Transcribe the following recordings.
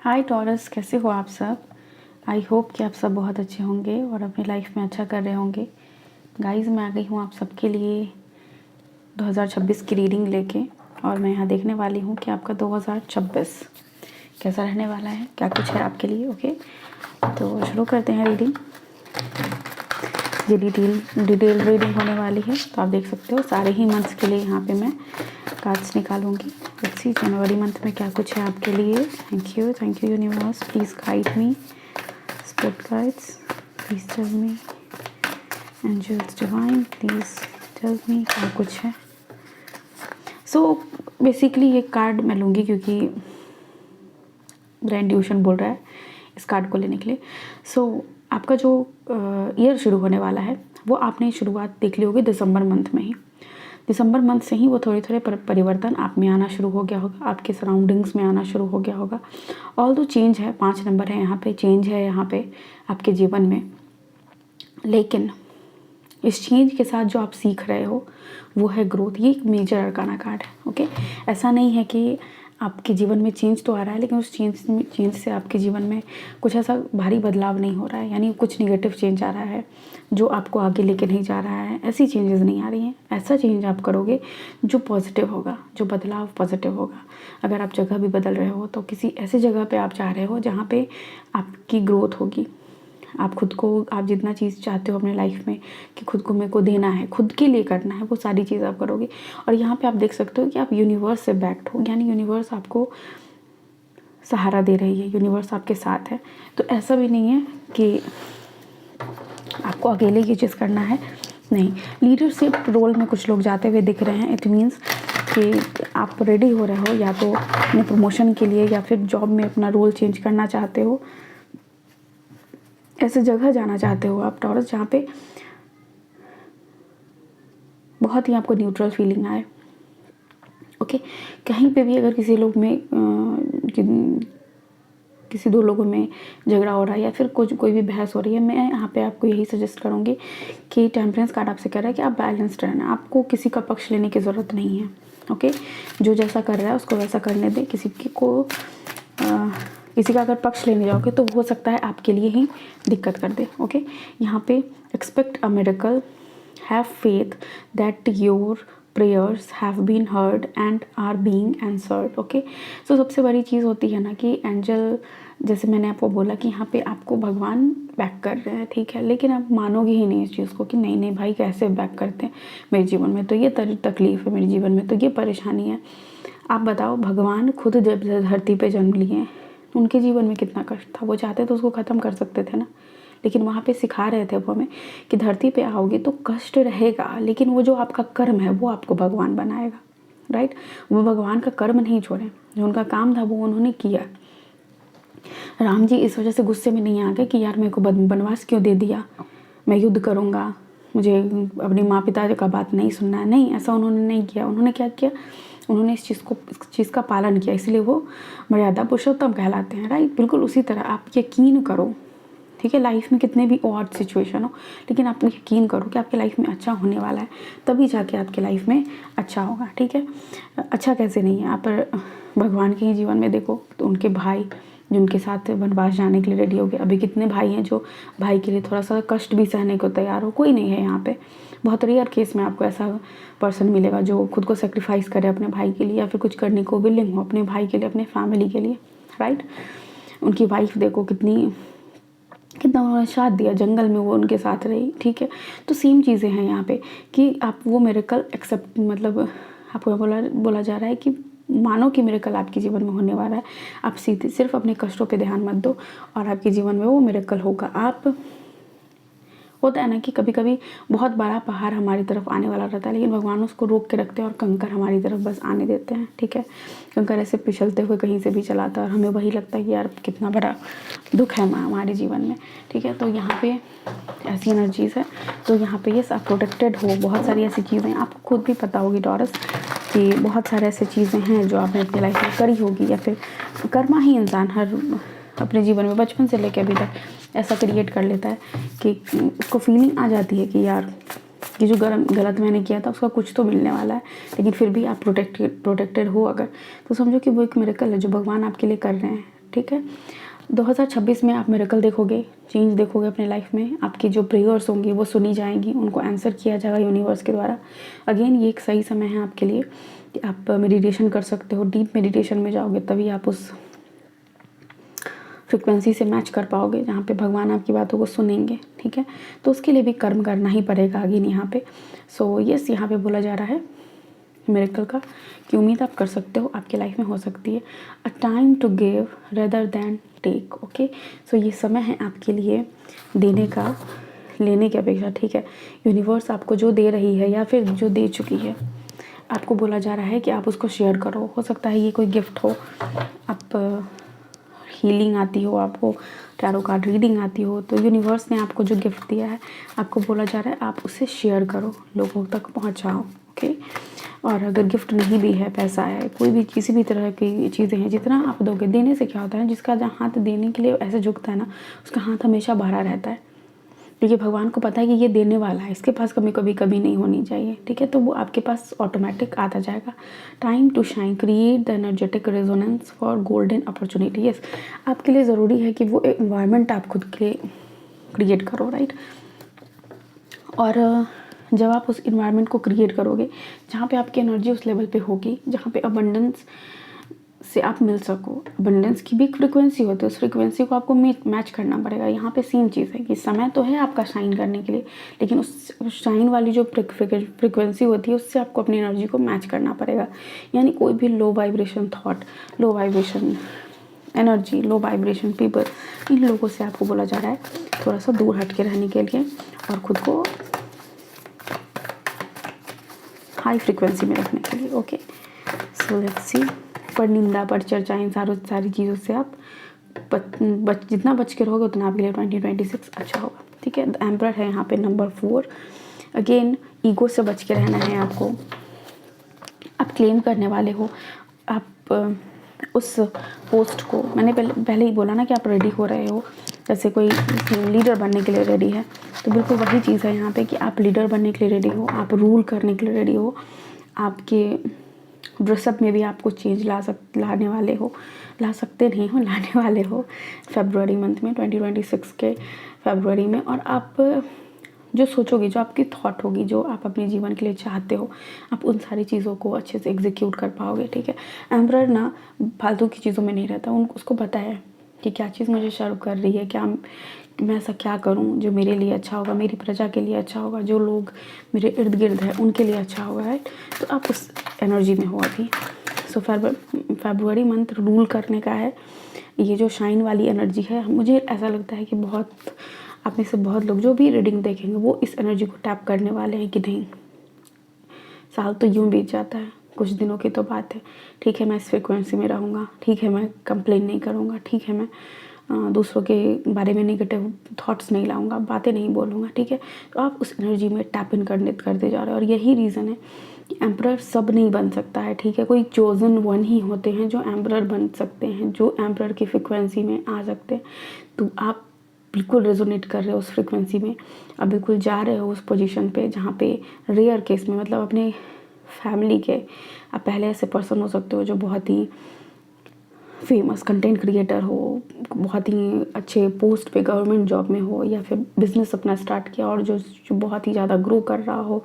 हाय taurus, कैसे हो आप सब। आई होप कि आप सब बहुत अच्छे होंगे और अपनी लाइफ में अच्छा कर रहे होंगे। गाइस, मैं आ गई हूँ आप सबके लिए 2026 की रीडिंग लेके, और मैं यहाँ देखने वाली हूँ कि आपका 2026 कैसा रहने वाला है, क्या कुछ है आपके लिए। ओके, तो शुरू करते हैं रीडिंग। ये डिटेल रीडिंग होने वाली है, तो आप देख सकते हो सारे ही मंथ्स के लिए यहाँ पे मैं कार्ड्स निकालूंगी। लेट्स सी जनवरी मंथ में क्या कुछ है आपके लिए। Thank you universe, please guide me, spirit guides please tell me, angels divine please tell me क्या कुछ है। सो बेसिकली ये कार्ड मैं लूँगी क्योंकि ब्रेन ट्यूशन बोल रहा है इस कार्ड को लेने के लिए। सो आपका जो ईयर शुरू होने वाला है वो आपने शुरुआत देख ली होगी दिसंबर मंथ में ही। दिसंबर मंथ से ही वो थोड़े थोड़े परिवर्तन आप में आना शुरू हो गया होगा, आपके सराउंडिंग्स में आना शुरू हो गया होगा। ऑल दो चेंज है, 5 नंबर है यहाँ पे, चेंज है यहाँ पे आपके जीवन में। लेकिन इस चेंज के साथ जो आप सीख रहे हो वो है ग्रोथ। ये एक मेजर अरकाना कार्ड है। ओके, ऐसा नहीं है कि आपके जीवन में चेंज तो आ रहा है लेकिन उस चेंज से आपके जीवन में कुछ ऐसा भारी बदलाव नहीं हो रहा है, यानी कुछ निगेटिव चेंज आ रहा है जो आपको आगे लेके नहीं जा रहा है। ऐसी चेंजेस नहीं आ रही हैं। ऐसा चेंज आप करोगे जो पॉजिटिव होगा, जो बदलाव पॉजिटिव होगा। अगर आप जगह भी बदल रहे हो तो किसी ऐसी जगह पे आप जा रहे हो जहाँ पे आपकी ग्रोथ होगी। आप खुद को, आप जितना चीज़ चाहते हो अपने लाइफ में कि खुद को मेरे को देना है, खुद के लिए करना है, वो सारी चीज़ आप करोगे। और यहाँ पे आप देख सकते हो कि आप यूनिवर्स से बैक्ड हो, यानी यूनिवर्स आपको सहारा दे रही है, यूनिवर्स आपके साथ है। तो ऐसा भी नहीं है कि आपको अकेले ये चीज़ करना है, नहीं। लीडरशिप रोल में कुछ लोग जाते हुए दिख रहे हैं। इट मीन्स कि आप रेडी हो रहे हो या तो अपने प्रमोशन के लिए या फिर जॉब में अपना रोल चेंज करना चाहते हो। ऐसे जगह जाना चाहते हो आप टॉरस जहाँ पे बहुत ही आपको न्यूट्रल फीलिंग आए। ओके, कहीं पे भी अगर किसी लोग में किसी दो लोगों में झगड़ा हो रहा है या फिर कोई भी बहस हो रही है, मैं यहाँ पे आपको यही सजेस्ट करूँगी कि टेम्परेंस कार्ड आपसे कह रहा है कि आप बैलेंस्ड रहना, आपको किसी का पक्ष लेने की ज़रूरत नहीं है। ओके, जो जैसा कर रहा है उसको वैसा करने दें। किसी का अगर पक्ष लेने जाओगे तो हो सकता है आपके लिए ही दिक्कत कर दे। ओके, यहाँ पे expect a miracle, have faith that your prayers have been heard and are being answered. Okay, so सबसे बड़ी चीज़ होती है ना कि एंजल, जैसे मैंने आपको बोला कि यहाँ पे आपको भगवान बैक कर रहे हैं, ठीक है, लेकिन आप मानोगे ही नहीं इस चीज़ को कि नहीं नहीं भाई कैसे बैक करते हैं, मेरे जीवन में तो ये तकलीफ़ है, मेरे जीवन में तो ये परेशानी है। आप बताओ, भगवान खुद जब धरती पे जन्म लिए तो उनके जीवन में कितना कष्ट था। वो चाहते तो उसको ख़त्म कर सकते थे ना, लेकिन वहाँ पे सिखा रहे थे वो हमें कि धरती पे आओगे तो कष्ट रहेगा, लेकिन वो जो आपका कर्म है वो आपको भगवान बनाएगा। राइट, वो भगवान का कर्म नहीं छोड़े, जो उनका काम था वो उन्होंने किया। राम जी इस वजह से गुस्से में नहीं आ गए कि यार मेरे को वनवास क्यों दे दिया, मैं युद्ध करूँगा, मुझे अपने माँ पिता का बात नहीं सुनना है। नहीं, ऐसा उन्होंने नहीं किया। उन्होंने क्या किया, उन्होंने इस चीज़ का पालन किया, इसलिए वो मर्यादा पुरुषोत्तम कहलाते हैं। राइट, बिल्कुल उसी तरह आप यकीन करो, ठीक है, लाइफ में कितने भी ऑड सिचुएशन हो, लेकिन आप यकीन करो कि आपके लाइफ में अच्छा होने वाला है, तभी जाके आपके लाइफ में अच्छा होगा। ठीक है, अच्छा कैसे नहीं है, आप भगवान के ही जीवन में देखो तो उनके भाई जो उनके साथ वनवास जाने के लिए रेडी हो गए। अभी कितने भाई हैं जो भाई के लिए थोड़ा सा कष्ट भी सहने को तैयार हो। कोई नहीं है यहाँ पे, बहुत रेयर केस में आपको ऐसा पर्सन मिलेगा जो खुद को सेक्रीफाइस करे अपने भाई के लिए या फिर कुछ करने को विलिंग हो अपने भाई के लिए, अपने फैमिली के लिए। राइट, उनकी वाइफ देखो कितना उन्होंने साथ दिया, जंगल में वो उनके साथ रही। ठीक है, तो सेम चीज़ें हैं यहाँ पे कि आप वो मिरेकल एक्सेप्ट, मतलब आपको बोला जा रहा है कि मानो कि मिरेकल आपके जीवन में होने वाला है। आप सीधे सिर्फ अपने कष्टों पे ध्यान मत दो और आपके जीवन में वो मिरेकल होगा। आप, होता है ना कि कभी कभी बहुत बड़ा पहाड़ हमारी तरफ आने वाला रहता है लेकिन भगवान उसको रोक के रखते हैं और कंकर हमारी तरफ बस आने देते हैं। ठीक है, कंकर ऐसे पिछलते हुए कहीं से भी चलाता है और हमें वही लगता है कि यार कितना बड़ा दुख है हमारे जीवन में। ठीक है, तो यहाँ पे ऐसी एनर्जीज है, तो यहाँ पे ये आप प्रोटेक्टेड हो। बहुत सारी ऐसी चीज़ें आपको खुद भी पता होगी टॉरस कि बहुत सारे ऐसी चीज़ें हैं जो आपने अपनी लाइफ में करी होगी या फिर कर्मा ही इंसान हर अपने जीवन में बचपन से लेकर अभी तक ऐसा क्रिएट कर लेता है कि उसको फीलिंग आ जाती है कि यार ये जो गलत मैंने किया था उसका कुछ तो मिलने वाला है, लेकिन फिर भी आप प्रोटेक्टेड हो अगर, तो समझो कि वो एक मिरेकल है जो भगवान आपके लिए कर रहे हैं। ठीक है। 2026 में आप मिरेकल देखोगे, चेंज देखोगे अपने लाइफ में। आपकी जो प्रेयर्स होंगी वो सुनी जाएंगी, उनको आंसर किया जाएगा यूनिवर्स के द्वारा। अगेन ये एक सही समय है आपके लिए कि आप मेडिटेशन कर सकते हो। डीप मेडिटेशन में जाओगे तभी आप उस फ्रिक्वेंसी से मैच कर पाओगे जहाँ पे भगवान आपकी बातों को सुनेंगे, ठीक है। तो उसके लिए भी कर्म करना ही पड़ेगा अगेन यहाँ पे। सो यस, यहाँ पे बोला जा रहा है मिरेकल का कि उम्मीद आप कर सकते हो, आपके लाइफ में हो सकती है। A time to give rather than take, okay. So ये समय है आपके लिए देने का, लेने की अपेक्षा, ठीक है। यूनिवर्स आपको जो दे रही है या फिर जो दे चुकी है, आपको बोला जा रहा है कि आप उसको शेयर करो। हो सकता है ये कोई गिफ्ट हो, आप हीलिंग आती हो, आपको टैरो कार्ड रीडिंग आती हो, तो यूनिवर्स ने आपको जो गिफ्ट दिया है आपको बोला जा रहा है आप उसे शेयर करो, लोगों तक पहुंचाओ, ओके। और अगर गिफ्ट नहीं भी है, पैसा है, कोई भी किसी भी तरह की चीज़ें हैं, जितना आप दोगे, देने से क्या होता है, जिसका जहाँ हाथ देने के लिए ऐसे झुकता है ना, उसका हाथ हमेशा भरा रहता है, क्योंकि भगवान को पता है कि ये देने वाला है, इसके पास कभी नहीं होनी चाहिए, ठीक है। तो वो आपके पास ऑटोमेटिक आता जाएगा। Time to shine, create the energetic resonance for golden opportunity. Yes, आपके लिए ज़रूरी है कि वो एनवायरनमेंट आप खुद के क्रिएट करो, राइट। और जब आप उस इन्वायरमेंट को क्रिएट करोगे जहाँ पे आपकी एनर्जी उस लेवल पे होगी जहाँ पे अबंडेंस से आप मिल सको। अबंडेंस की भी फ्रिक्वेंसी होती है, उस फ्रिक्वेंसी को आपको मैच करना पड़ेगा। यहाँ पे सेम चीज़ है कि समय तो है आपका शाइन करने के लिए, लेकिन उस शाइन वाली जो फ्रिक्वेंसी होती है उससे आपको अपनी एनर्जी को मैच करना पड़ेगा। यानी कोई भी low vibration thought, low vibration energy, low vibration people, इन लोगों से आपको बोला जा रहा है थोड़ा सा दूर हट के रहने के लिए और खुद को हाई फ्रिक्वेंसी में रखने के लिए, ओके। So let's see. पर निंदा, पर चर्चा, इन सारी चीज़ों से आप जितना बच के रहोगे उतना आपके लिए 2026 अच्छा होगा, ठीक है। द एम्परर है यहाँ पे नंबर 4। अगेन ईगो से बच के रहना है आपको। आप क्लेम करने वाले हो, आप उस पोस्ट को, मैंने पहले ही बोला ना कि आप रेडी हो रहे हो, जैसे कोई लीडर बनने के लिए रेडी है, तो बिल्कुल वही चीज़ है यहाँ पे कि आप लीडर बनने के लिए रेडी हो, आप रूल करने के लिए रेडी हो। आपके ड्रेसअप में भी आपको चेंज लाने वाले हो, ला सकते नहीं हो, लाने वाले हो फरवरी मंथ में, 2026 के फरवरी में। और आप जो सोचोगे, जो आपकी थॉट होगी, जो आप अपने जीवन के लिए चाहते हो, आप उन सारी चीज़ों को अच्छे से एग्जीक्यूट कर पाओगे, ठीक है। एम्परर ना फालतू की चीज़ों में नहीं रहता, उसको पता है कि क्या चीज़ मुझे सर्व कर रही है, क्या मैं ऐसा क्या करूं जो मेरे लिए अच्छा होगा, मेरी प्रजा के लिए अच्छा होगा, जो लोग मेरे इर्द गिर्द हैं उनके लिए अच्छा होगा, राइट। तो आप उस एनर्जी में हो अभी। सो फरवरी मंथ रूल करने का है। ये जो शाइन वाली एनर्जी है, मुझे ऐसा लगता है कि बहुत आप में से बहुत लोग जो भी रीडिंग देखेंगे वो इस एनर्जी को टैप करने वाले हैं कि नहीं, साल तो यूं बीत जाता है, कुछ दिनों की तो बात है, ठीक है मैं इस फ्रिक्वेंसी में रहूँगा, ठीक है मैं कंप्लेन नहीं करूँगा, ठीक है मैं दूसरों के बारे में नेगेटिव थॉट्स नहीं लाऊंगा, बातें नहीं बोलूँगा, ठीक है। तो आप उस एनर्जी में टैप इन करते जा रहे हो। और यही रीज़न है कि एम्परर सब नहीं बन सकता है, ठीक है। कोई चोजन वन ही होते हैं जो एम्परर बन सकते हैं, जो एम्परर की फ्रिक्वेंसी में आ सकते हैं। तो आप बिल्कुल रेजोनेट कर रहे हो उस फ्रिक्वेंसी में, आप बिल्कुल जा रहे हो उस पोजीशन पे जहाँ पे रेयर केस में, मतलब अपने फैमिली के आप पहले ऐसे पर्सन हो सकते हो जो बहुत ही फेमस कंटेंट क्रिएटर हो, बहुत ही अच्छे पोस्ट पे गवर्नमेंट जॉब में हो, या फिर बिजनेस अपना स्टार्ट किया और जो बहुत ही ज़्यादा ग्रो कर रहा हो।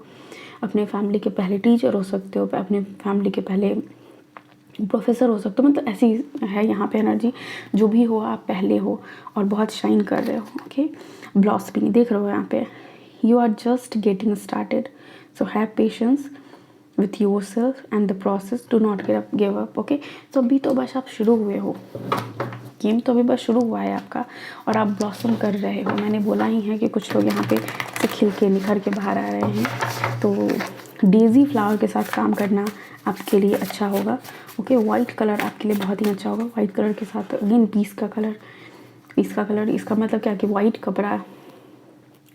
अपने फैमिली के पहले टीचर हो सकते हो, अपने फैमिली के पहले प्रोफेसर हो सकते हो, मतलब ऐसी है यहाँ पे एनर्जी। जो भी हो आप पहले हो और बहुत शाइन कर रहे हो, ओके। ब्लॉसमिंग देख रहे हो यहाँ पे, you are just getting started, so have patience with yourself and the process, do not give up, okay. तो अभी तो बस आप शुरू हुए हो, गेम तो अभी बस शुरू हुआ है आपका और आप ब्लॉसम कर रहे हो। मैंने बोला ही है कि कुछ लोग यहाँ पे से खिल के निखर के बाहर आ रहे हैं। तो डेज़ी फ्लावर के साथ काम करना आपके लिए अच्छा होगा, ओके। वाइट कलर आपके लिए बहुत ही अच्छा होगा। वाइट कलर के साथ अगेन पीस का कलर, इसका मतलब क्या कि वाइट कपड़ा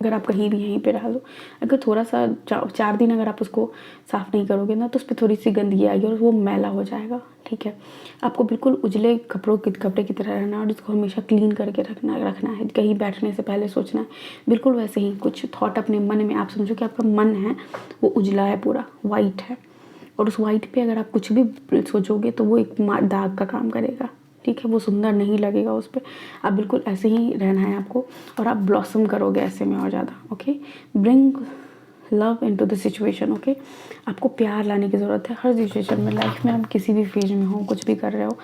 अगर आप कहीं भी यहीं पे डाल दो, अगर थोड़ा सा 4 दिन अगर आप उसको साफ़ नहीं करोगे ना, तो उस पर थोड़ी सी गंदगी आएगी और वो मैला हो जाएगा, ठीक है। आपको बिल्कुल उजले कपड़े की तरह रहना और उसको हमेशा क्लीन करके रखना है। कहीं बैठने से पहले सोचना है, बिल्कुल वैसे ही कुछ थॉट अपने मन में, आप समझो कि आपका मन है वो उजला है, पूरा वाइट है, और उस वाइट पे अगर आप कुछ भी सोचोगे तो वो एक दाग का काम करेगा, ठीक है, वो सुंदर नहीं लगेगा उस पर, आप बिल्कुल ऐसे ही रहना है आपको, और आप ब्लॉसम करोगे ऐसे में और ज़्यादा। Okay, bring love into the situation. Okay, आपको प्यार लाने की ज़रूरत है हर सिचुएशन में, लाइफ में आप किसी भी फेज में हो, कुछ भी कर रहे हो,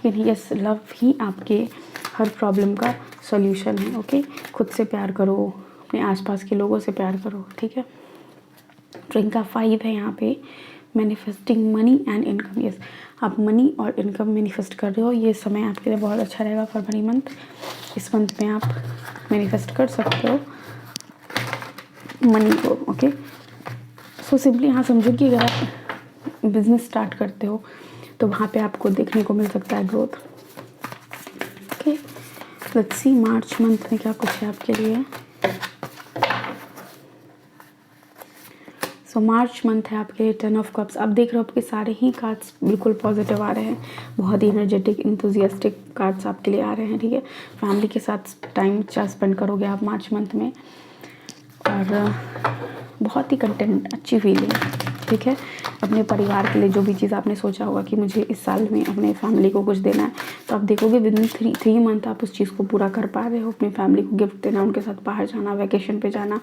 लेकिन यस, लव ही आपके हर प्रॉब्लम का सॉल्यूशन है। ओके, खुद से प्यार करो, अपने आसपास के लोगों से प्यार करो, ठीक है। ड्रिंक का 5 है यहाँ पे, manifesting money and income. Yes, आप मनी और इनकम मैनिफेस्ट कर रहे हो, ये समय आपके लिए बहुत अच्छा रहेगा, फरवरी मंथ। इस मंथ में आप मैनिफेस्ट कर सकते हो मनी को। ओके, सो सिंपली यहाँ समझो कि अगर आप बिजनेस स्टार्ट करते हो तो वहाँ पे आपको देखने को मिल सकता है growth. Okay, let's see March month में क्या कुछ है आपके लिए। सो मार्च मंथ है आपके 10 ऑफ कप्स। आप देख रहे हो आपके सारे ही कार्ड्स बिल्कुल पॉजिटिव आ रहे हैं, बहुत ही एनर्जेटिक इंथुजियास्टिक कार्ड्स आपके लिए आ रहे हैं, ठीक है। फैमिली के साथ टाइम अच्छा स्पेंड करोगे आप मार्च मंथ में, और बहुत ही कंटेंट, अच्छी फीलिंग, ठीक है। अपने परिवार के लिए जो भी चीज़ आपने सोचा होगा कि मुझे इस साल में अपने फैमिली को कुछ देना है, तो आप देखोगे विद इन 3 मंथ आप उस चीज़ को पूरा कर पा रहे हो। अपनी फैमिली को गिफ्ट देना, उनके साथ बाहर जाना, वैकेशन पे जाना।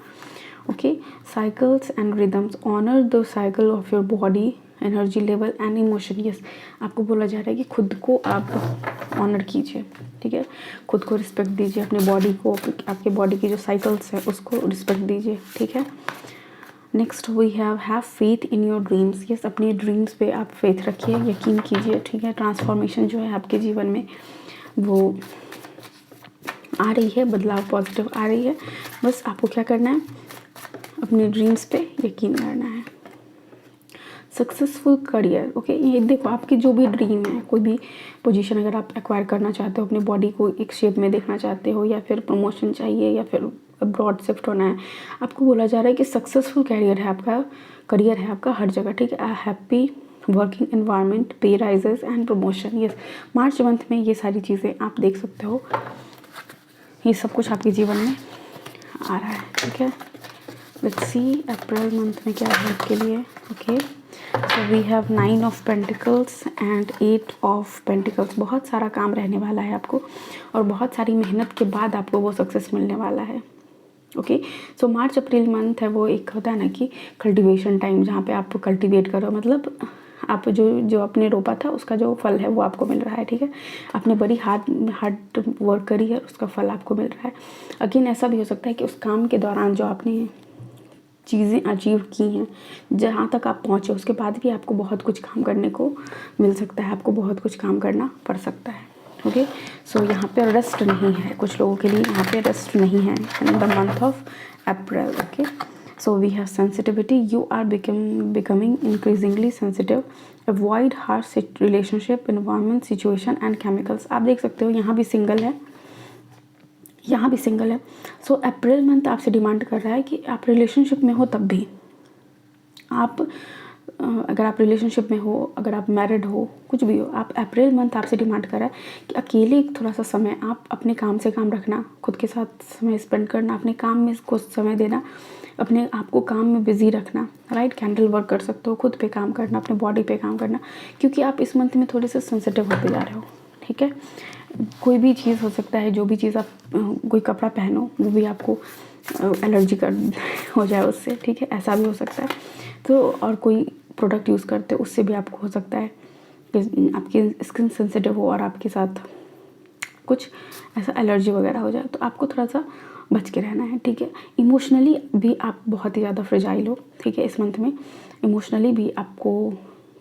Okay, cycles and rhythms, honour the cycle of your body, energy level and emotion. Yes, आपको बोला जा रहा है कि खुद को आप ऑनर कीजिए, ठीक है। खुद को रिस्पेक्ट दीजिए, अपने बॉडी को, आपके बॉडी की जो साइकिल्स है उसको रिस्पेक्ट दीजिए, ठीक है। Next we have faith in your dreams. Yes, अपने ड्रीम्स पे आप फेथ रखिए, यकीन कीजिए, ठीक है। ट्रांसफॉर्मेशन जो है आपके जीवन में वो आ रही है, बदलाव पॉजिटिव आ रही है। बस आपको क्या करना है, अपने ड्रीम्स पे यकीन करना है। Successful career. ओके, ये देखो आपकी जो भी ड्रीम है, कोई भी पोजीशन अगर आप एक्वायर करना चाहते हो, अपनी बॉडी को एक शेप में देखना चाहते हो, या फिर प्रमोशन चाहिए, या फिर अब्रॉड शिफ्ट होना है, आपको बोला जा रहा है कि सक्सेसफुल करियर है आपका हर जगह, ठीक है। हैप्पी वर्किंग एनवायरनमेंट, पे rises and promotion. Yes, March month में ये सारी चीज़ें आप देख सकते हो, ये सब कुछ आपके जीवन में आ रहा है, ठीक है। लेट्स सी अप्रैल मंथ में क्या है आपके लिए। Okay, so we have 9 of pentacles and 8 of pentacles. बहुत सारा काम रहने वाला है आपको, और बहुत सारी मेहनत के बाद आपको वो सक्सेस मिलने वाला है। ओके, सो मार्च अप्रैल मंथ है वो एक होता है ना कि कल्टीवेशन टाइम, जहाँ पे आप कल्टीवेट करो, मतलब आप जो आपने रोपा था उसका जो फल है वो आपको मिल रहा है, ठीक है। आपने बड़ी हार्ड वर्क करी है, उसका फल आपको मिल रहा है। अगेन ऐसा भी हो सकता है कि उस काम के दौरान जो आपने चीज़ें अचीव की हैं, जहाँ तक आप पहुँचे, उसके बाद भी आपको बहुत कुछ काम करने को मिल सकता है, आपको बहुत कुछ काम करना पड़ सकता है। ओके, सो यहाँ पे रेस्ट नहीं है, कुछ लोगों के लिए यहाँ पे रेस्ट नहीं है in the month of April. Okay, so we have sensitivity, you are becoming increasingly sensitive, avoid harsh relationship, environment, situation and chemicals. आप देख सकते हो यहाँ भी सिंगल है, यहाँ भी सिंगल है। सो अप्रैल मंथ आपसे डिमांड कर रहा है कि आप रिलेशनशिप में हो तब भी आप अगर आप रिलेशनशिप में हो, अगर आप मैरिड हो, कुछ भी हो, आप अप्रैल मंथ आपसे डिमांड कर रहा है कि अकेले थोड़ा सा समय आप अपने काम से काम रखना, खुद के साथ समय स्पेंड करना, अपने काम में कुछ समय देना, अपने आप को काम में बिजी रखना, राइट। कैंडल वर्क कर सकते हो, खुद पे काम करना, अपने बॉडी पे काम करना, क्योंकि आप इस मंथ में थोड़े से सेंसिटिव होते जा रहे हो, ठीक है। कोई भी चीज़ हो सकता है, जो भी चीज़ आप कोई कपड़ा पहनो वो भी आपको एलर्जी कर हो जाए उससे, ठीक है, ऐसा भी हो सकता है। तो और कोई प्रोडक्ट यूज़ करते हो उससे भी आपको हो सकता है कि आपकी स्किन सेंसिटिव हो और आपके साथ कुछ ऐसा एलर्जी वगैरह हो जाए, तो आपको थोड़ा सा बच के रहना है, ठीक है। इमोशनली भी आप बहुत ही ज़्यादा फ्रेजाइल हो, ठीक है। इस मंथ में इमोशनली भी आपको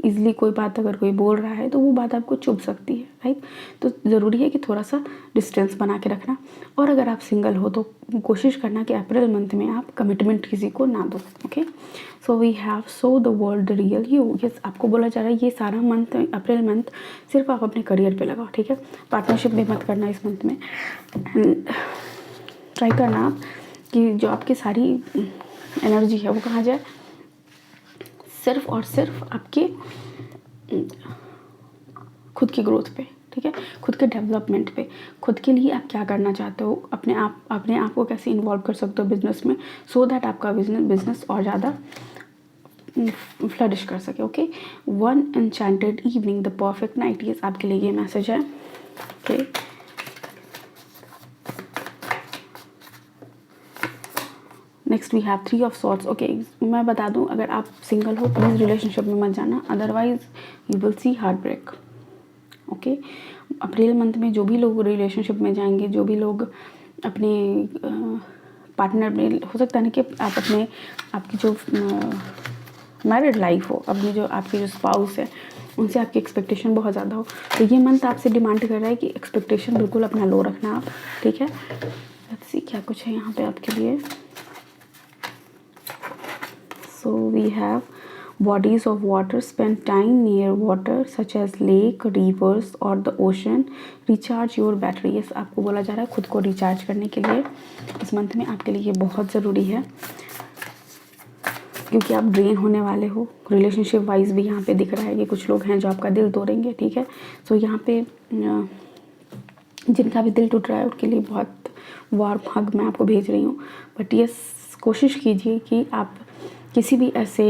ईज़िली कोई बात अगर कोई बोल रहा है तो वो बात आपको चुभ सकती है, राइट। तो ज़रूरी है कि थोड़ा सा डिस्टेंस बना के रखना, और अगर आप सिंगल हो तो कोशिश करना कि अप्रैल मंथ में आप कमिटमेंट किसी को ना दो। Okay, so we have so the world real you. Yes, आपको बोला जा रहा है ये सारा मंथ, अप्रैल मंथ सिर्फ आप अपने करियर पे लगाओ, ठीक है। पार्टनरशिप भी मत करना इस मंथ में, एंड ट्राई करना आप कि जो आपकी सारी एनर्जी है वो कहाँ जाए, सिर्फ और सिर्फ आपके खुद की ग्रोथ पे, ठीक है, खुद के डेवलपमेंट पे, खुद के लिए आप क्या करना चाहते हो, अपने आप को कैसे इन्वॉल्व कर सकते हो बिजनेस में, सो दैट आपका बिजनेस और ज़्यादा फ्लरिश कर सके। Okay, one enchanted evening the perfect night. ये आपके लिए ये मैसेज है। Okay. Next we have 3 of swords. Okay, मैं बता दूं, अगर आप सिंगल हो प्लीज़ रिलेशनशिप में मत जाना, otherwise you will see heartbreak. Okay, April month में जो भी लोग रिलेशनशिप में जाएंगे, जो भी लोग अपने पार्टनर में, हो सकता है ना कि आप अपने आपकी जो मैरिड लाइफ हो, अपनी जो आपकी जो स्पाउस है उनसे आपकी एक्सपेक्टेशन बहुत ज़्यादा हो, तो ये मंथ आपसे डिमांड कर रहा है कि एक्सपेक्टेशन बिल्कुल अपना लो रखना आप, ठीक है। लेट्स सी क्या कुछ है यहाँ पे आपके लिए। So we have bodies of water, spend time near water such as lake, rivers or the ocean, recharge your battery। yes, आपको बोला जा रहा है खुद को रिचार्ज करने के लिए इस मंथ में आपके लिए ये बहुत ज़रूरी है, क्योंकि आप ड्रेन होने वाले हो। रिलेशनशिप वाइज भी यहाँ पे दिख रहा है कि कुछ लोग हैं जो आपका दिल तोड़ेंगे, ठीक है। सो यहाँ पे जिनका भी दिल टूट रहा है उनके लिए बहुत वार्म हग मैं आपको भेज रही हूँ। बट यस, कोशिश कीजिए कि आप किसी भी ऐसे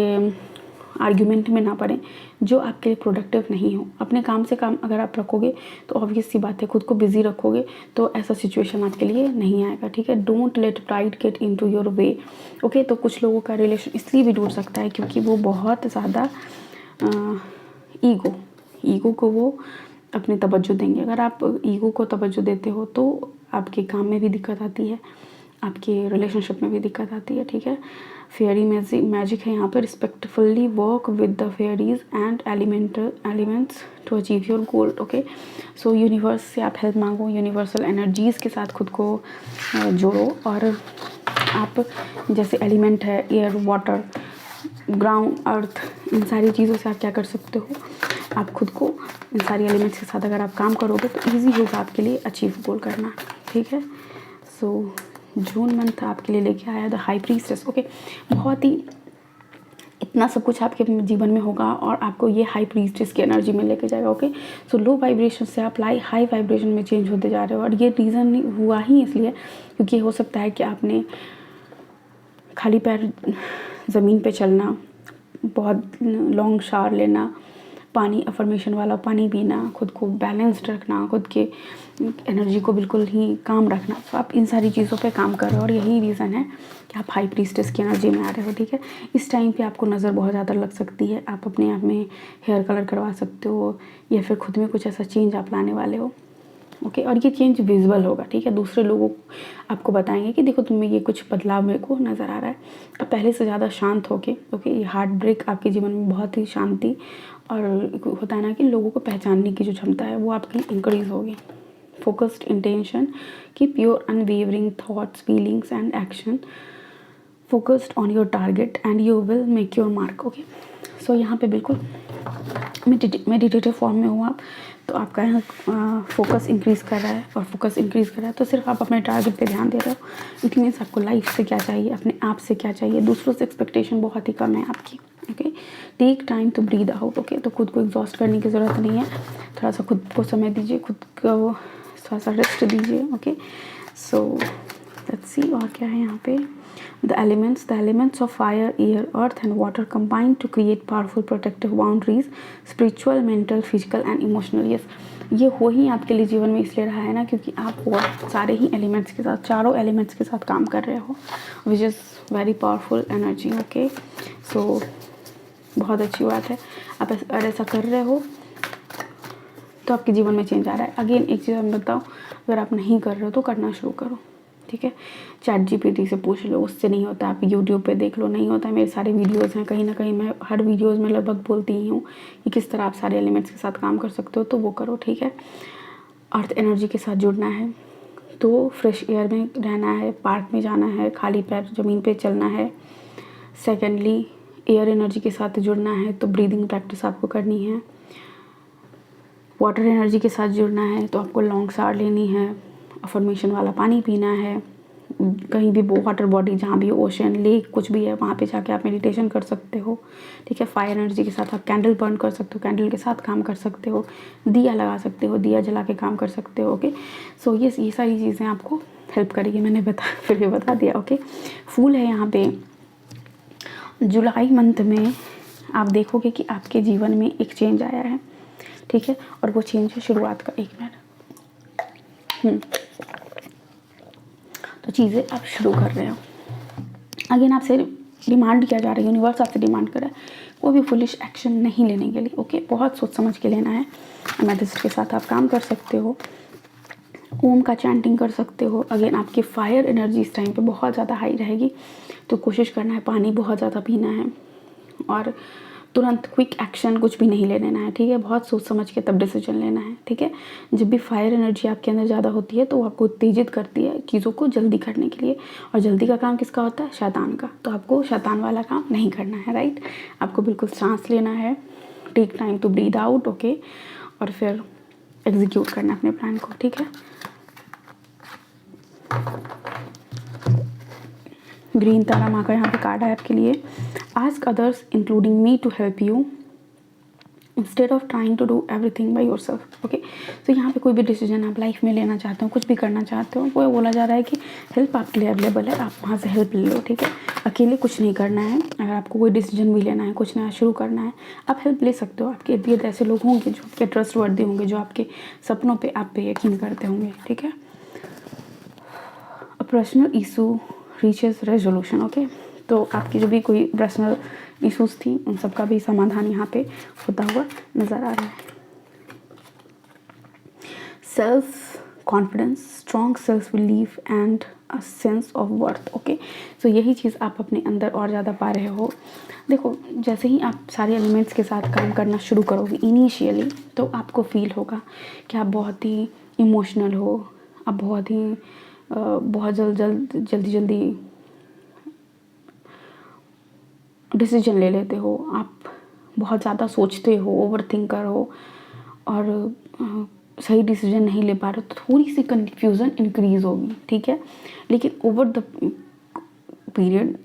आर्ग्यूमेंट में ना पड़ें जो आपके लिए प्रोडक्टिव नहीं हो। अपने काम से काम अगर आप रखोगे तो ऑब्वियस सी बात है, खुद को बिजी रखोगे तो ऐसा सिचुएशन आपके लिए नहीं आएगा, ठीक है। Don't let pride get into your way. Okay, तो कुछ लोगों का रिलेशन इसलिए भी टूट सकता है क्योंकि वो बहुत ज़्यादा ईगो को वो अपनी तवज्जो देंगे। अगर आप ईगो को तवज्जो देते हो तो आपके काम में भी दिक्कत आती है, आपके रिलेशनशिप में भी दिक्कत आती है, ठीक है। फेयरी मैजिक है यहाँ पर। Respectfully work with the fairies and elements to achieve your goal. Okay, so universe से आप हेल्प मांगो, यूनिवर्सल एनर्जीज़ के साथ खुद को जोड़ो, और आप जैसे एलिमेंट है एयर, वाटर, ग्राउंड, अर्थ, इन सारी चीज़ों से आप क्या कर सकते हो, आप खुद को इन सारी एलिमेंट्स के साथ अगर आप काम करोगे तो ईजी होगा आपके लिए अचीव गोल करना, ठीक है। सो जून मंथ आपके लिए लेके आया द हाई प्रीस्टेस। ओके, बहुत ही इतना सब कुछ आपके जीवन में होगा और आपको ये हाई प्रीस्टेस की एनर्जी में लेके जाएगा। ओके, सो लो वाइब्रेशन से आप हाई वाइब्रेशन में चेंज होते जा रहे हो, और ये रीज़न हुआ ही इसलिए क्योंकि हो सकता है कि आपने खाली पैर ज़मीन पे चलना, बहुत लॉन्ग शावर लेना, पानी अफर्मेशन वाला पानी पीना, खुद को बैलेंस्ड रखना, खुद के एनर्जी को बिल्कुल ही काम रखना, तो आप इन सारी चीज़ों पे काम कर रहे हो और यही रीज़न है कि आप हाई प्रीस्टेस की एनर्जी में आ रहे हो, ठीक है। इस टाइम पे आपको नज़र बहुत ज़्यादा लग सकती है, आप अपने आप में हेयर कलर करवा सकते हो या फिर खुद में कुछ ऐसा चेंज आप लाने वाले हो। ओके, और ये चेंज विजुअल होगा, ठीक है। दूसरे लोगों आपको बताएंगे कि देखो तुम्हें ये कुछ बदलाव मेरे को नज़र आ रहा है, अब पहले से ज़्यादा शांत होके। ओके, ये हार्ट ब्रेक आपके जीवन में बहुत ही शांति और होता है ना कि लोगों को पहचानने की जो क्षमता है वो आपकी इंक्रीज होगी। Focused intention, keep your unwavering thoughts, feelings and action focused on your target and you will make your mark. Okay, so यहाँ पे बिल्कुल मेडिटेटिव फॉर्म में हो आप, तो आपका यहाँ फोकस इंक्रीज़ कर रहा है, और फोकस इंक्रीज़ कर रहा है तो सिर्फ आप अपने टारगेट पे ध्यान दे रहे हो। इट मीन्स आपको लाइफ से क्या चाहिए, अपने आप से क्या चाहिए, दूसरों से एक्सपेक्टेशन बहुत ही कम है आपकी। Okay, take time to breathe out. Okay, तो खुद को एग्जॉस्ट करने की ज़रूरत नहीं है, थोड़ा सा खुद को समय दीजिए, खुद को थोड़ा सा रेस्ट दीजिए। ओके, सो लेट्स सी और क्या है यहाँ पे। The elements of fire, air, earth and water combine to create powerful protective boundaries, spiritual, mental, physical and emotional। yes, ये हो ही आपके लिए जीवन में इसलिए रहा है ना क्योंकि आप बहुत सारे ही एलिमेंट्स के साथ, चारों एलिमेंट्स के साथ काम कर रहे हो, which is very powerful energy. Okay, so बहुत अच्छी बात है, आप अगर ऐसा कर रहे हो तो आपके जीवन में चेंज आ रहा है। अगेन एक चीज़ मैं बताऊँ, अगर आप नहीं कर रहे हो तो करना शुरू करो, ठीक है। ChatGPT से पूछ लो, उससे नहीं होता, आप यूट्यूब पे देख लो, नहीं होता। मेरे सारे वीडियोस हैं, कहीं ना कहीं मैं हर वीडियोस में लगभग बोलती ही हूँ कि किस तरह आप सारे एलिमेंट्स के साथ काम कर सकते हो, तो वो करो, ठीक है। अर्थ एनर्जी के साथ जुड़ना है तो फ्रेश एयर में रहना है, पार्क में जाना है, खाली पैर ज़मीन पे चलना है। सेकेंडली एयर एनर्जी के साथ जुड़ना है तो ब्रीदिंग प्रैक्टिस आपको करनी है। वाटर एनर्जी के साथ जुड़ना है तो आपको लॉन्ग शावर लेनी है, अफर्मेशन वाला पानी पीना है, कहीं भी वाटर बॉडी जहाँ भी ओशन, लेक, कुछ भी है वहाँ पे जाके आप मेडिटेशन कर सकते हो, ठीक है। फायर एनर्जी के साथ आप कैंडल बर्न कर सकते हो, कैंडल के साथ काम कर सकते हो, दिया लगा सकते हो, दिया जला के काम कर सकते हो। ओके, सो ये सारी चीज़ें आपको हेल्प करेगी, मैंने फिर भी बता दिया। ओके, फूल है यहाँ पे। जुलाई मंथ में आप देखोगे कि आपके जीवन में एक चेंज आया है, ठीक है, और वो चेंज है शुरुआत का। एक मिनट, तो चीज़ें आप शुरू कर रहे हो। अगेन आपसे डिमांड किया जा रहा है, यूनिवर्स आपसे डिमांड कर रहा है कोई भी फुलिश एक्शन नहीं लेने के लिए, ओके। बहुत सोच समझ के लेना है। एमेथिस्ट के साथ आप काम कर सकते हो, ओम का चैंटिंग कर सकते हो। अगेन आपकी फायर एनर्जी इस टाइम पे बहुत ज़्यादा हाई रहेगी, तो कोशिश करना है पानी बहुत ज़्यादा पीना है और तुरंत क्विक एक्शन कुछ भी नहीं ले लेना है, ठीक है। बहुत सोच समझ के तब डिसीजन लेना है, ठीक है। जब भी फायर एनर्जी आपके अंदर ज़्यादा होती है तो वो आपको उत्तेजित करती है चीज़ों को जल्दी करने के लिए, और जल्दी का काम किसका होता है? शैतान का। तो आपको शैतान वाला काम नहीं करना है, राइट। आपको बिल्कुल सांस लेना है, take time to breathe out, okay, और फिर एग्जीक्यूट करना है अपने प्लान को, ठीक है। ग्रीन तारा माँ का यहाँ पे कार्ड है आपके लिए। Ask others including me to help you instead of trying to do everything by yourself, okay. तो यहाँ पे कोई भी डिसीजन आप लाइफ में लेना चाहते हो, कुछ भी करना चाहते हो, वो बोला जा रहा है कि हेल्प आपके लिए अवेलेबल है, आप वहाँ से हेल्प ले लो, ठीक है। अकेले कुछ नहीं करना है। अगर आपको कोई डिसीजन भी लेना है, कुछ नया शुरू करना है, आप हेल्प ले सकते हो। आपके इर्द गिर्द ऐसे लोग होंगे जो आपके ट्रस्ट वर्दी होंगे, जो आपके सपनों पर आप पे यकीन करते होंगे, ठीक है। A personal issue reaches resolution, okay. तो आपकी जो भी कोई पर्सनल इश्यूज थी उन सब का भी समाधान यहाँ पे होता हुआ नज़र आ रहा है। Self confidence, strong self belief and a sense of worth, okay. तो यही चीज़ आप अपने अंदर और ज़्यादा पा रहे हो। देखो, जैसे ही आप सारे एलिमेंट्स के साथ काम करना शुरू करोगे इनिशियली, तो आपको फील होगा कि आप बहुत ही इमोशनल हो, आप बहुत जल्दी डिसीजन ले लेते हो, आप बहुत ज़्यादा सोचते हो, ओवर थिंकर हो और सही डिसीजन नहीं ले पा रहे हो, तो थोड़ी सी कन्फ्यूज़न इंक्रीज़ होगी, ठीक है। लेकिन ओवर द पीरियड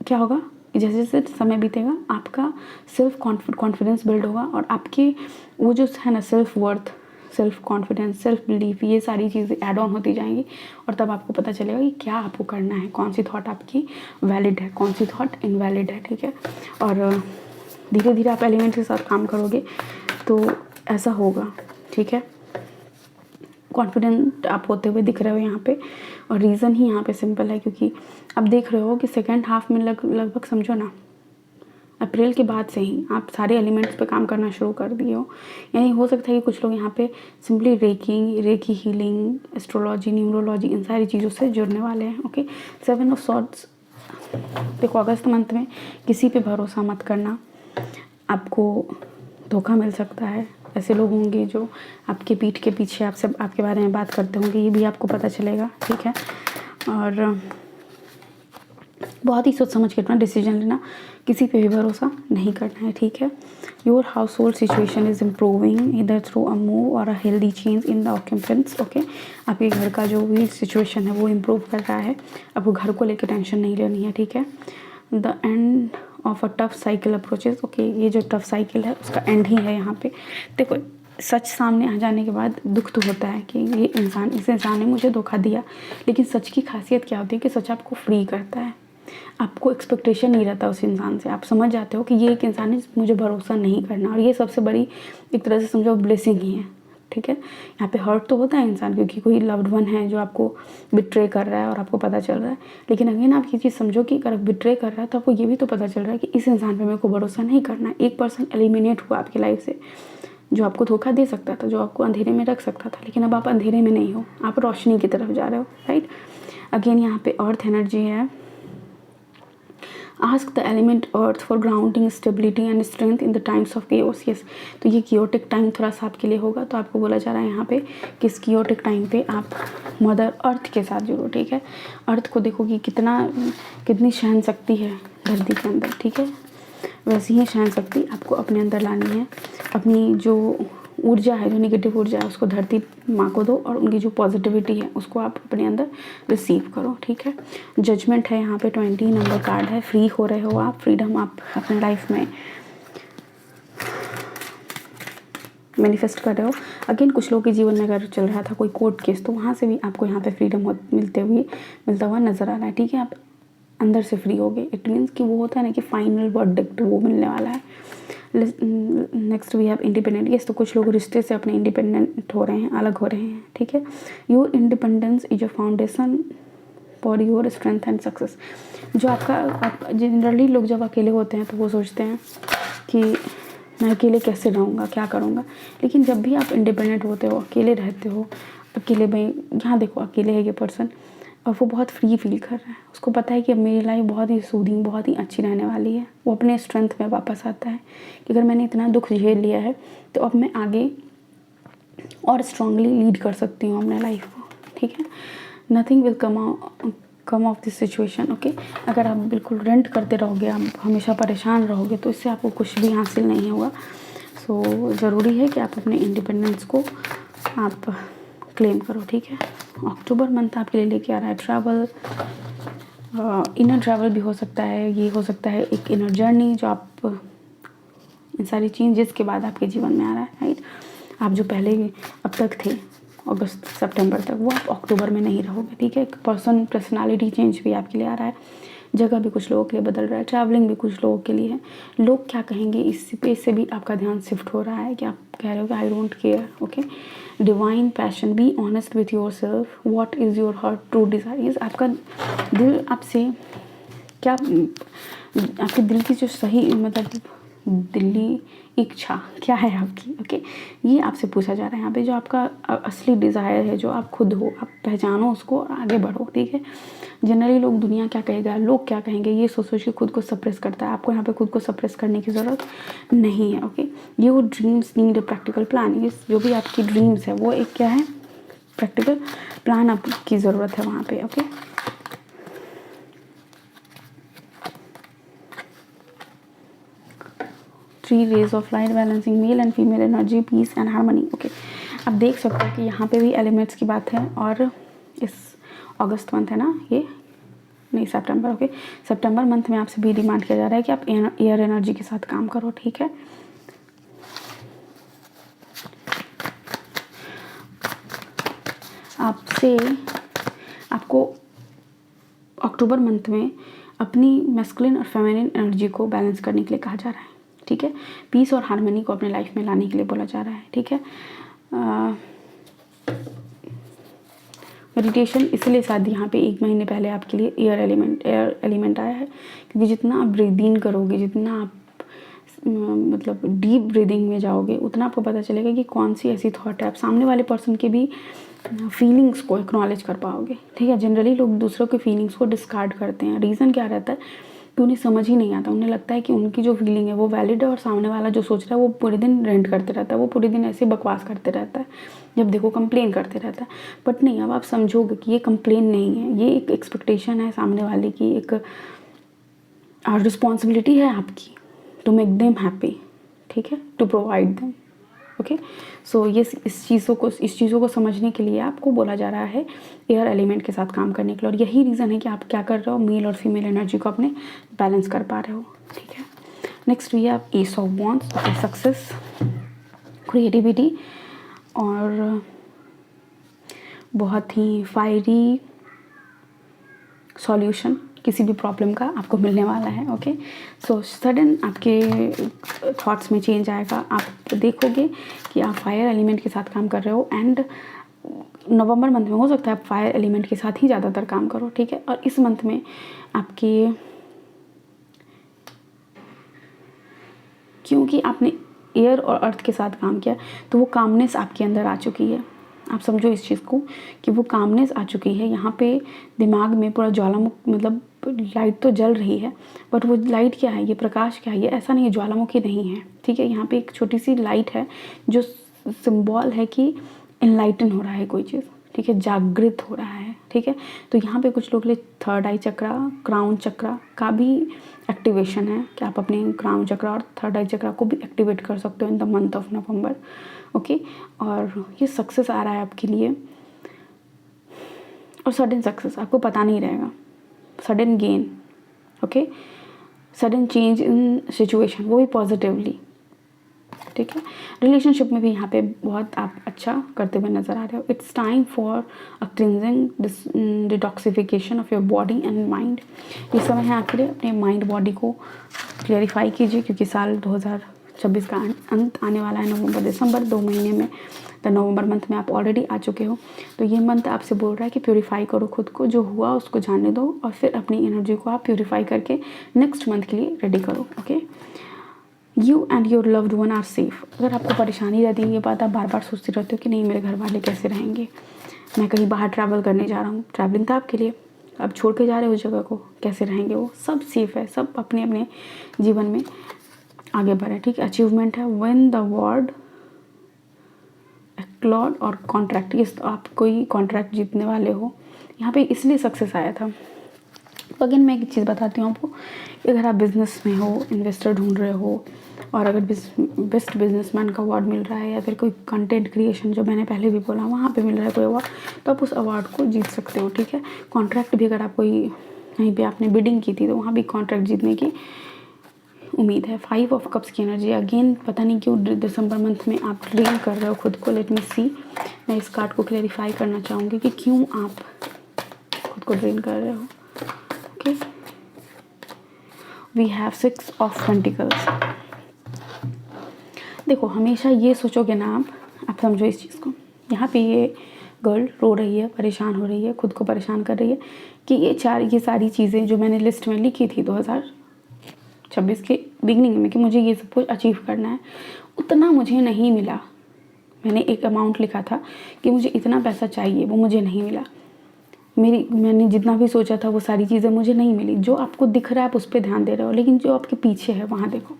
क्या होगा कि जैसे जैसे समय बीतेगा आपका सेल्फ कॉन्फिडेंस बिल्ड होगा, और आपकी वो जो है ना self worth, self confidence, self belief, ये सारी चीज़ें ऐड ऑन होती जाएंगी, और तब आपको पता चलेगा कि क्या आपको करना है, कौन सी थॉट आपकी वैलिड है, कौन सी थॉट इनवैलिड है, ठीक है। और धीरे धीरे आप एलिमेंट के साथ काम करोगे तो ऐसा होगा, ठीक है। कॉन्फिडेंट आप होते हुए दिख रहे हो यहाँ पे, और रीज़न ही यहाँ पे सिंपल है क्योंकि आप देख रहे हो कि सेकेंड हाफ में लगभग समझो ना अप्रैल के बाद से ही आप सारे एलिमेंट्स पे काम करना शुरू कर दिए हो। यानी हो सकता है कि कुछ लोग यहाँ पे simply reiki healing, astrology, numerology, इन सारी चीज़ों से जुड़ने वाले हैं, ओके। 7 ऑफ सॉर्ड्स, देखो अगस्त मंथ में किसी पे भरोसा मत करना, आपको धोखा मिल सकता है। ऐसे लोग होंगे जो आपके पीठ के पीछे आपसे आपके बारे में बात करते होंगे, ये भी आपको पता चलेगा, ठीक है। और बहुत ही सोच समझ के अपना डिसीजन लेना, किसी पे भी भरोसा नहीं करना है, ठीक है। Your house hold situation is improving इधर थ्रू अ मूव और a healthy change in the occupants, okay. आपके घर का जो भी सिचुएशन है वो इम्प्रूव कर रहा है, आपको घर को लेकर टेंशन नहीं लेनी है, ठीक है। The end of a tough cycle approaches, okay. ये जो टफ साइकिल है उसका एंड ही है यहाँ पे। देखो, सच सामने आ जाने के बाद दुख तो होता है कि ये इस इंसान ने मुझे धोखा दिया, लेकिन सच की खासियत क्या होती है कि सच आपको फ्री करता है। आपको एक्सपेक्टेशन नहीं रहता उस इंसान से, आप समझ जाते हो कि ये एक इंसान है मुझे भरोसा नहीं करना, और ये सबसे बड़ी एक तरह से समझो ब्लेसिंग ही है, ठीक है। यहाँ पे हर्ट तो होता है इंसान, क्योंकि कोई लव्ड वन है जो आपको बिट्रे कर रहा है और आपको पता चल रहा है। लेकिन अगेन आप ये चीज़ समझो कि अगर बिट्रे कर रहा है तो आपको ये भी तो पता चल रहा है कि इस इंसान पे मेरे को भरोसा नहीं करना है। एक पर्सन एलिमिनेट हुआ आपकी लाइफ से जो आपको धोखा दे सकता था, जो आपको अंधेरे में रख सकता था, लेकिन अब आप अंधेरे में नहीं हो, आप रोशनी की तरफ जा रहे हो, राइट। अगेन यहाँ पे अर्थ एनर्जी है। Ask the element earth for grounding, stability and strength in the times of chaos, yes. तो ये कियोटिक टाइम थोड़ा सा आपके लिए होगा, तो आपको बोला जा रहा है यहाँ पे कि इस कियोटिक टाइम पे आप मदर अर्थ के साथ जुड़ो, ठीक है। अर्थ को देखो कि कितनी सहन शक्ति है धरती के अंदर, ठीक है। वैसी ही सहन शक्ति आपको अपने अंदर लानी है। अपनी जो ऊर्जा है, जो नेगेटिव ऊर्जा है, उसको धरती माँ को दो, और उनकी जो पॉजिटिविटी है उसको आप अपने अंदर रिसीव करो, ठीक है। जजमेंट है यहाँ पे, 20 नंबर कार्ड है। फ्री हो रहे हो आप, फ्रीडम आप अपने लाइफ में मैनिफेस्ट कर रहे हो। अगेन कुछ लोगों के जीवन में अगर चल रहा था कोई कोर्ट केस, तो वहाँ से भी आपको यहाँ पे फ्रीडम मिलता हुआ नज़र आ रहा है, ठीक है। आप अंदर से फ्री हो गए। इट मीन्स कि वो होता है ना कि फाइनल वर्डिक्ट वो मिलने वाला है। Next we have independent. Yes, तो कुछ लोग रिश्ते से अपने इंडिपेंडेंट हो रहे हैं, अलग हो रहे हैं, ठीक है। Your independence is a foundation for your strength and success. जो आपका जनरली लोग जब अकेले होते हैं तो वो सोचते हैं कि मैं अकेले कैसे रहूँगा, क्या करूँगा। लेकिन जब भी आप इंडिपेंडेंट होते हो, अकेले रहते हो, अकेले भाई यहाँ देखो अकेले है ये पर्सन और वो बहुत फ्री फील कर रहा है। उसको पता है कि अब मेरी लाइफ बहुत ही सूदिंग, बहुत ही अच्छी रहने वाली है। वो अपने स्ट्रेंथ में वापस आता है कि अगर मैंने इतना दुख झेल लिया है तो अब मैं आगे और स्ट्रांगली लीड कर सकती हूँ अपने लाइफ को, ठीक है। Nothing will come of this situation, okay. अगर आप बिल्कुल रेंट करते रहोगे, आप हमेशा परेशान रहोगे तो इससे आपको कुछ भी हासिल नहीं होगा। सो ज़रूरी है कि आप अपने इंडिपेंडेंस को आप क्लेम करो, ठीक है। अक्टूबर मंथ आपके लिए लेके आ रहा है ट्रैवल, इनर ट्रैवल भी हो सकता है, ये हो सकता है एक इनर जर्नी जो आप इन सारी चेंजेस के बाद आपके जीवन में आ रहा है, राइट। आप जो पहले अब तक थे अगस्त सितंबर तक, वो आप अक्टूबर में नहीं रहोगे, ठीक है। एक पर्सनालिटी चेंज भी आपके लिए आ रहा है, जगह भी कुछ लोगों के लिए बदल रहा है, ट्रैवलिंग भी कुछ लोगों के लिए है। लोग क्या कहेंगे इस पे से भी आपका ध्यान शिफ्ट हो रहा है कि आप कह रहे हो कि I don't care, okay. Divine passion, be honest with your self, what is your heart true desires. आपका दिल आपसे क्या, आपके दिल की जो सही मतलब दिल्ली इच्छा क्या है आपकी, ओके। ये आपसे पूछा जा रहा है यहाँ पे। जो आपका असली डिज़ायर है, जो आप खुद हो, आप पहचानो उसको और आगे बढ़ो, ठीक है। जनरली लोग दुनिया क्या कहेगा, लोग क्या कहेंगे, ये सोच सोच के खुद को सप्रेस करता है। आपको यहाँ पे खुद को सप्रेस करने की ज़रूरत नहीं है, okay. Your dreams need a practical plan. ये जो भी आपकी ड्रीम्स है वो एक क्या है, प्रैक्टिकल प्लान आपकी ज़रूरत है वहाँ पे, okay. Three rays of light, balancing male and female energy, peace and harmony, okay. आप देख सकते हो कि यहाँ पे भी एलिमेंट्स की बात है। और इस अगस्त मंथ है ना, ये नहीं सितंबर, ओके। सितंबर मंथ में आपसे भी डिमांड किया जा रहा है कि आप एयर एनर्जी के साथ काम करो, ठीक है। आपको अक्टूबर मंथ में अपनी मैस्कुलिन और फेमिनिन एनर्जी को बैलेंस करने के लिए कहा जा रहा है, ठीक है। पीस और हार्मनी को अपने लाइफ में लाने के लिए बोला जा रहा है, ठीक है। मेडिटेशन इसलिए शायद यहाँ पे 1 महीने पहले आपके लिए एयर एलिमेंट आया है, क्योंकि जितना आप ब्रीदिंग करोगे, जितना आप मतलब डीप ब्रीदिंग में जाओगे, उतना आपको पता चलेगा कि कौन सी ऐसी थॉट है। आप सामने वाले पर्सन के भी फीलिंग्स को एक्नॉलेज कर पाओगे, ठीक है। जनरली लोग दूसरों के फीलिंग्स को डिस्कार्ड करते हैं। रीज़न क्या रहता है कि उन्हें समझ ही नहीं आता। उन्हें लगता है कि उनकी जो फीलिंग है वो वैलिड है और सामने वाला जो सोच रहा है वो पूरे दिन रेंट करते रहता है, वो पूरे दिन ऐसे बकवास करते रहता है, जब देखो कंप्लेन करते रहता है। बट नहीं, अब आप समझोगे कि ये कंप्लेन नहीं है, ये एक एक्सपेक्टेशन है सामने वाले की, एक रिस्पॉन्सिबिलिटी है आपकी टू मेक देम हैप्पी, ठीक है, to provide them, okay. So ये इस चीज़ों को समझने के लिए आपको बोला जा रहा है एयर एलिमेंट के साथ काम करने के लिए। और यही रीज़न है कि आप क्या कर रहे हो, मेल और फीमेल एनर्जी को अपने बैलेंस कर पा रहे हो, ठीक है। Next we have ace of wands, success, creativity और बहुत ही फायरी सॉल्यूशन किसी भी प्रॉब्लम का आपको मिलने वाला है, ओके। सो सडन आपके थॉट्स में चेंज आएगा। आप देखोगे कि आप फायर एलिमेंट के साथ काम कर रहे हो एंड नवंबर मंथ में हो सकता है आप फायर एलिमेंट के साथ ही ज़्यादातर काम करो, ठीक है। और इस मंथ में आपके क्योंकि आपने एयर और अर्थ के साथ काम किया तो वो कामनेस आपके अंदर आ चुकी है। आप समझो इस चीज़ को कि वो कामनेस आ चुकी है। यहाँ पे दिमाग में पूरा ज्वालामुखी, मतलब लाइट तो जल रही है बट वो लाइट क्या है, ये प्रकाश क्या है, ये ऐसा नहीं है, ज्वालामुखी नहीं है, ठीक है। यहाँ पे एक छोटी सी लाइट है जो सिंबल है कि इनलाइटन हो रहा है कोई चीज़, ठीक है, जागृत हो रहा है, ठीक है। तो यहाँ पे कुछ लोग लिए थर्ड आई चक्रा, क्राउन चक्रा का भी एक्टिवेशन है कि आप अपने क्राउन चक्रा और थर्ड आई चक्रा को भी एक्टिवेट कर सकते हो इन the month of November, okay. और ये सक्सेस आ रहा है आपके लिए और सडन सक्सेस, आपको पता नहीं रहेगा, sudden gain, okay, sudden change in situation, वो भी पॉजिटिवली, ठीक है। रिलेशनशिप में भी यहाँ पे बहुत आप अच्छा करते हुए नज़र आ रहे हो। It's time for a cleansing detoxification of your body and mind. ये समय है आपके लिए अपने माइंड बॉडी को क्लियरिफाई कीजिए, क्योंकि साल 2026 का अंत आने वाला है, नवंबर दिसंबर 2 महीने में। तो नवंबर मंथ में आप ऑलरेडी आ चुके हो, तो ये मंथ आपसे बोल रहा है कि प्योरीफाई करो खुद को, जो हुआ उसको जाने दो और फिर अपनी एनर्जी को आप प्योरीफाई करके नेक्स्ट मंथ के लिए रेडी करो। Okay, you and your loved one are safe. अगर आपको परेशानी रहती है ये बात, आप बार बार सोचते रहते हो कि नहीं मेरे घर वाले कैसे रहेंगे, मैं कहीं बाहर ट्रैवल करने जा रहा हूँ, ट्रैवलिंग था आपके लिए, अब छोड़ के जा रहे हो उस जगह को, कैसे रहेंगे वो, सब सेफ है, सब अपने अपने जीवन में आगे बढ़े। ठीक है, अचीवमेंट है, विन द वर्ड क्लॉड और कॉन्ट्रैक्ट, ये आप कोई कॉन्ट्रैक्ट जीतने वाले हो, यहाँ पे इसलिए सक्सेस आया था। तो अगेन मैं एक चीज़ बताती हूँ आपको, अगर आप बिज़नेस में हो, इन्वेस्टर ढूंढ रहे हो और अगर बेस्ट बिजनेसमैन का अवार्ड मिल रहा है या फिर कोई कंटेंट क्रिएशन जो मैंने पहले भी बोला वहाँ पे मिल रहा है कोई अवार्ड, तो आप उस अवार्ड को जीत सकते हो। ठीक है, कॉन्ट्रैक्ट भी अगर आप कोई कहीं पे आपने बिडिंग की थी तो वहाँ भी कॉन्ट्रैक्ट जीतने की उम्मीद है। 5 ऑफ कप्स की एनर्जी, अगेन पता नहीं क्यों दिसंबर मंथ में आप ड्रीम कर रहे हो खुद को। लेट मी सी, मैं इस कार्ड को क्लेरिफाई करना चाहूँगी कि क्यों आप खुद को ड्रीम कर रहे हो। Okay, we have 6 of pentacles. देखो हमेशा ये सोचोगे ना आप समझो इस चीज़ को, यहाँ पे ये गर्ल रो रही है, परेशान हो रही है, खुद को परेशान कर रही है कि ये सारी चीज़ें जो मैंने लिस्ट में लिखी थी 2026 के बिगनिंग में कि मुझे ये सब कुछ अचीव करना है, उतना मुझे नहीं मिला। मैंने एक अमाउंट लिखा था कि मुझे इतना पैसा चाहिए, वो मुझे नहीं मिला। मैंने जितना भी सोचा था वो सारी चीज़ें मुझे नहीं मिली। जो आपको दिख रहा है आप उस पर ध्यान दे रहे हो, लेकिन जो आपके पीछे है वहाँ देखो,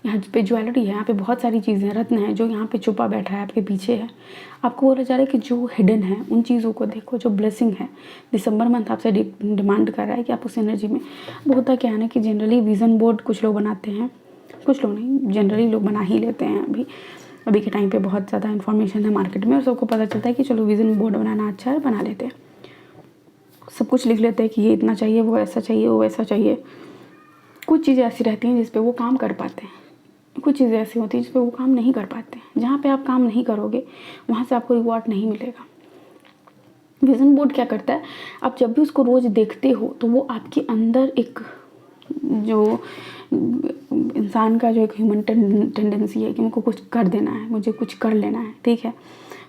यहाँ पे ज्वेलरी है, यहाँ पे बहुत सारी चीज़ें, रत्न है जो यहाँ पे छुपा बैठा है आपके पीछे है। आपको बोला जा रहा है कि जो हिडन है उन चीज़ों को देखो, जो ब्लेसिंग है। दिसंबर मंथ आपसे डिमांड कर रहा है कि आप उस एनर्जी में, वो होता क्या है ना कि जनरली विज़न बोर्ड कुछ लोग बनाते हैं, कुछ लोग नहीं, जनरली लोग बना ही लेते हैं। अभी के टाइम पे बहुत ज़्यादा इन्फॉर्मेशन है मार्केट में और सबको पता चलता है कि चलो विज़न बोर्ड बनाना अच्छा है, बना लेते हैं, सब कुछ लिख लेते हैं कि ये इतना चाहिए, वो ऐसा चाहिए, वो वैसा चाहिए। कुछ चीज़ें ऐसी रहती हैं जिस पे वो काम कर पाते हैं, कुछ चीज़ें ऐसी होती हैं जिस पे वो काम नहीं कर पाते हैं। जहाँ पे आप काम नहीं करोगे वहाँ से आपको रिवॉर्ड नहीं मिलेगा। विज़न बोर्ड क्या करता है, आप जब भी उसको रोज़ देखते हो तो वो आपके अंदर एक जो इंसान का जो एक ह्यूमन टेंडेंसी है कि मुझको कुछ कर देना है, मुझे कुछ कर लेना है, ठीक है,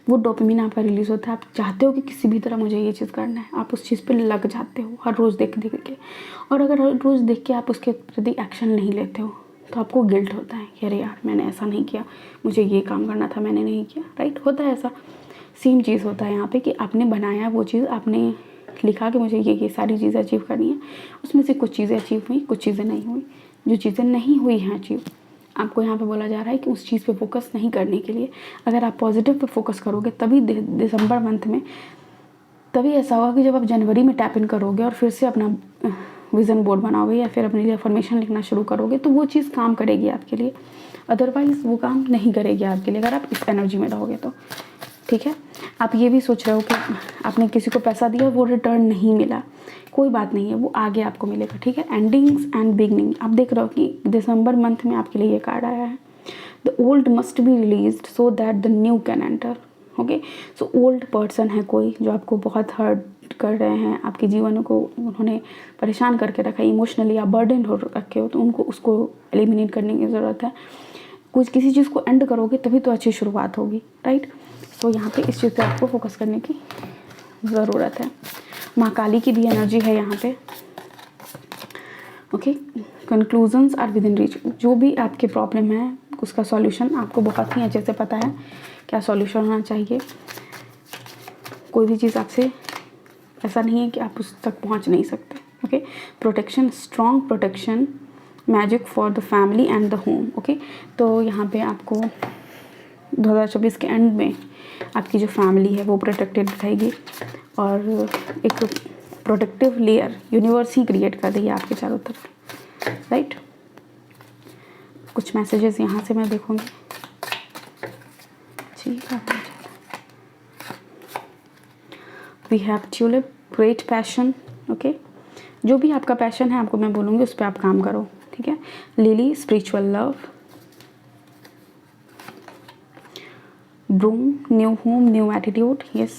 वो डोपामिन आपका रिलीज़ होता है। आप चाहते हो कि किसी भी तरह मुझे ये चीज़ करना है, आप उस चीज़ पे लग जाते हो हर रोज़ देख के। और अगर हर रोज़ देख के आप उसके प्रति एक्शन नहीं लेते हो तो आपको गिल्ट होता है कि अरे यार मैंने ऐसा नहीं किया, मुझे ये काम करना था मैंने नहीं किया। राइट, होता है ऐसा। सेम चीज़ होता है यहाँ पे कि आपने बनाया वो चीज़, आपने लिखा कि मुझे ये सारी चीज़ें अचीव करनी है, उसमें से कुछ चीज़ें अचीव हुई, कुछ चीज़ें नहीं हुई। जो चीज़ें नहीं हुई हैं अचीव, आपको यहाँ पे बोला जा रहा है कि उस चीज़ पे फोकस नहीं करने के लिए। अगर आप पॉजिटिव पे फोकस करोगे तभी दिसंबर मंथ में, तभी ऐसा होगा कि जब आप जनवरी में टैप इन करोगे और फिर से अपना विज़न बोर्ड बनाओगे या फिर अपने लिए अफर्मेशन लिखना शुरू करोगे तो वो चीज़ काम करेगी आपके लिए। अदरवाइज़ वो काम नहीं करेगी आपके लिए अगर आप इस एनर्जी में रहोगे तो। ठीक है, आप ये भी सोच रहे हो कि आपने किसी को पैसा दिया वो रिटर्न नहीं मिला, कोई बात नहीं है, वो आगे आपको मिलेगा। ठीक है, एंडिंग्स एंड बिगनिंग, आप देख रहे हो कि दिसंबर मंथ में आपके लिए ये कार्ड आया है, the old must be released so that the new can enter. Okay, so old person है कोई जो आपको बहुत हर्ट कर रहे हैं, आपके जीवन को उन्होंने परेशान करके रखा है, इमोशनली आप बर्डन हो रखे हो, तो उनको उसको एलिमिनेट करने की ज़रूरत है। किसी चीज़ को एंड करोगे तभी तो अच्छी शुरुआत होगी। राइट, तो यहाँ पे इस चीज़ पे आपको फोकस करने की ज़रूरत है। माँ काली की भी एनर्जी है यहाँ पे। Okay, conclusions are within reach. जो भी आपके प्रॉब्लम है उसका सॉल्यूशन आपको बहुत ही अच्छे से पता है क्या सॉल्यूशन होना चाहिए। कोई भी चीज़ आपसे ऐसा नहीं है कि आप उस तक पहुँच नहीं सकते। Okay, protection, strong protection, magic for the family and the home. Okay, तो यहाँ पे आपको 2024 के एंड में आपकी जो फैमिली है वो प्रोटेक्टेड रहेगी और एक प्रोटेक्टिव लेयर यूनिवर्स ही क्रिएट कर देगी आपके चारों तरफ। राइट, कुछ मैसेजेस यहाँ से मैं देखूँगी। ठीक है, we have tulip, great passion. Okay, जो भी आपका पैशन है आपको मैं बोलूँगी उस पर आप काम करो। ठीक है, lily, spiritual love, broom, new home, new attitude. Yes,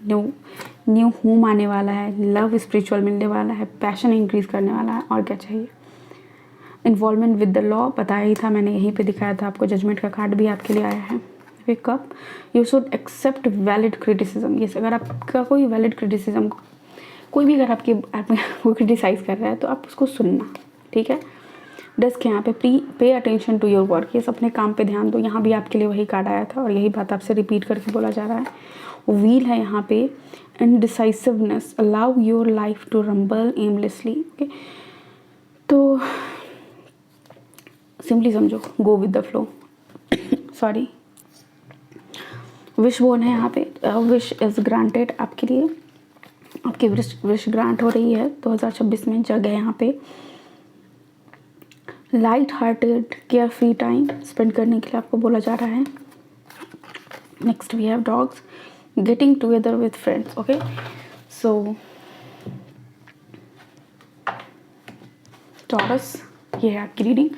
new home आने वाला है, लव स्पिरिचुअल मिलने वाला है, पैशन इंक्रीज करने वाला है, और क्या चाहिए। इन्वॉल्वमेंट विद द लॉ बताया ही था मैंने, यहीं पे दिखाया था आपको, जजमेंट का कार्ड भी आपके लिए आया है। Wake up, you should accept valid criticism. ये अगर आपका कोई वैलिड क्रिटिसिज्म, कोई भी अगर आपको क्रिटिसाइज़ कर रहा है तो आप उसको सुनना, ठीक है। डेस्क यहाँ पे pay attention to your work, ये अपने काम पे ध्यान दो। यहाँ भी आपके लिए वही कार्ड आया था और यही बात आपसे रिपीट करके बोला जा रहा है। व्हील है यहाँ पे, indecisiveness, allow your life to ramble aimlessly. Okay, तो सिंपली समझो, go with the flow. Sorry, wishbone है यहाँ पे, विश इज़ ग्रांटेड आपके लिए, आपकी विश ग्रांट हो रही है 2026 में। जग है यहाँ पे, light hearted carefree time spend करने के लिए आपको बोला जा रहा है। Next we have dogs, getting together with friends. Okay, so Taurus, ये है आपकी रीडिंग।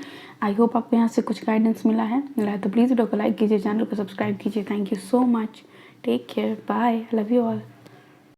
आई होप आपको यहाँ से कुछ गाइडेंस मिला है तो प्लीज़ वीडियो को लाइक कीजिए, चैनल को सब्सक्राइब कीजिए। Thank you so much, take care, bye, love you all.